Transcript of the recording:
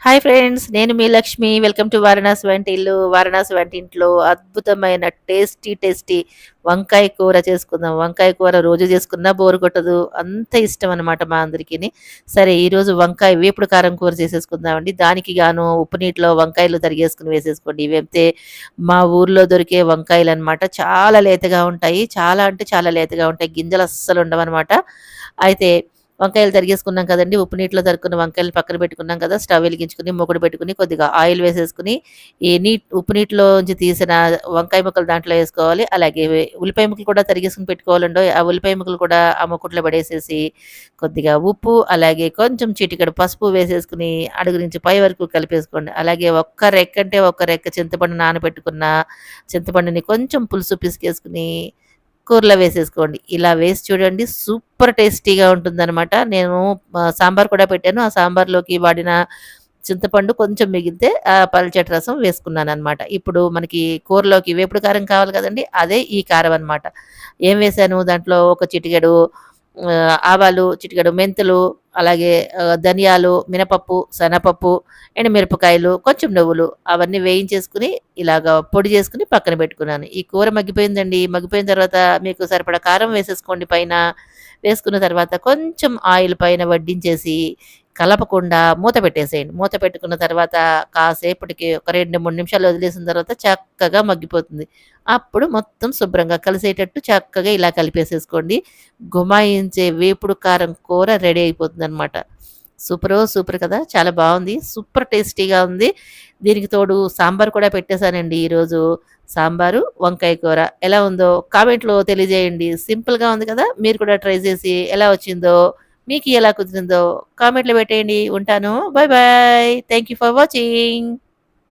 Hi friends. నేను మీ Lakshmi. Welcome to Varanasi వంటిల్లు. వారణాసి వంటింట్లో అద్భుతమైన టేస్టీ వంకాయ కూర చేసుకుందాం. వంకాయ కూర రోజు చేసుకున్నా బోర్ కొట్టదు. అంత ఇష్టం అనమాట మా అందరికీని. సరే ఈరోజు వంకాయ వేపుడు కారం కూర చేసేసుకుందామండి. దానికి గాను ఉప్పు నీటిలో వంకాయలు తరిగేసుకొని వేసేసుకోండి. ఇవైతే మా ఊర్లో దొరికే వంకాయలనమాట. చాలా లేతగా ఉంటాయి. చాలా అంటే చాలా లేతగా ఉంటాయి. గింజలు అస్సలు ఉండవనమాట. అయితే వంకాయలు తరిగేసుకున్నాం కదండీ! ఉప్పు నీటిలో తరుక్కున్న వంకాయలు పక్కన పెట్టుకున్నాం కదా! స్టవ్ వెలిగించుకొని, మూకుడు పెట్టుకొని, కొద్దిగా ఆయిల్ వేసేసుకొని, ఈ ఉప్పు నీటిలోంచి తీసిన వంకాయ ముక్కలు దాంట్లో ఏసుకోవాలి. అలాగే ఉల్లిపాయ ముక్కలు కూడా తరిగేసుకొని పెట్టుకోవాలండోయ్! ఆ ఉల్లిపాయ ముక్కలు కూడా ఆ మూకుడులో పడేసేసి, కొద్దిగా ఉప్పు, అలాగే కొంచెం చిటికెడు పసుపు వేసేసుకొని, అడుగు నుంచి పై వరకు కలిపేసుకోండి. అలాగే ఒక్క రెక్కంటే ఒక్క రెక్క చింతపండు నానబెట్టుకున్న చింతపండుని కొంచెం పులుసు పిసికేసుకొని కూరలో వేసేసుకోండి. ఇలా వేసి చూడండి సూపర్ టేస్టీగా ఉంటుందనమాట. నేను సాంబార్ కూడా పెట్టాను. ఆ సాంబార్‌లోకి వాడిన చింతపండు కొంచెం మిగిలితే పల్చటి రసం వేసుకున్నాననమాట. ఇప్పుడు మనకి కూరలోకి వేపుడు కారం కావాలి కదండీ! అదే ఈ కారం అనమాట. ఏం వేశాను దాంట్లో ఒక చిటికెడు ఆవాలు, చిటికెడు మెంతులు, అలాగే ధనియాలు, మినపప్పు, శనగపప్పు, ఎండుమిరపకాయలు, కొంచెం నువ్వులు అవన్నీ వేయించేసుకొని ఇలాగా పొడి చేసుకొని పక్కన పెట్టుకున్నాను. ఈ కూర మగ్గిపోయిందండి. మగ్గిపోయిన తర్వాత మీకు సరిపడా కారం వేసేసుకోండి పైన. వేసుకున్న తర్వాత కొంచెం ఆయిల్ పైన వడ్డించేసి కలపకుండా మూత పెట్టేసేయండి. మూత పెట్టుకున్న తర్వాత కాసేపటికి ఒక 2, 3 నిమిషాలు వదిలేసిన తర్వాత చక్కగా మగ్గిపోతుంది. అప్పుడు మొత్తం శుభ్రంగా కలిసేటట్టు చక్కగా ఇలా కలిపేసేసుకోండి. గుమాయించే వేపుడు కారం కూర రెడీ అయిపోతుందనమాట. సూపర్ కదా! చాలా బావుంది. సూపర్ టేస్టీగా ఉంది. దీనికి తోడు సాంబార్ కూడా పెట్టేసానండి ఈరోజు. సాంబారు, వంకాయ కూర ఎలా ఉందో కామెంట్‌లో తెలియజేయండి. సింపుల్‌గా ఉంది కదా! మీరు కూడా ట్రై చేసి ఎలా వచ్చిందో, మీకు ఎలా కుదిరిందో కామెంట్‌లో పెట్టేయండి. ఉంటాను. Bye bye. Thank you for watching.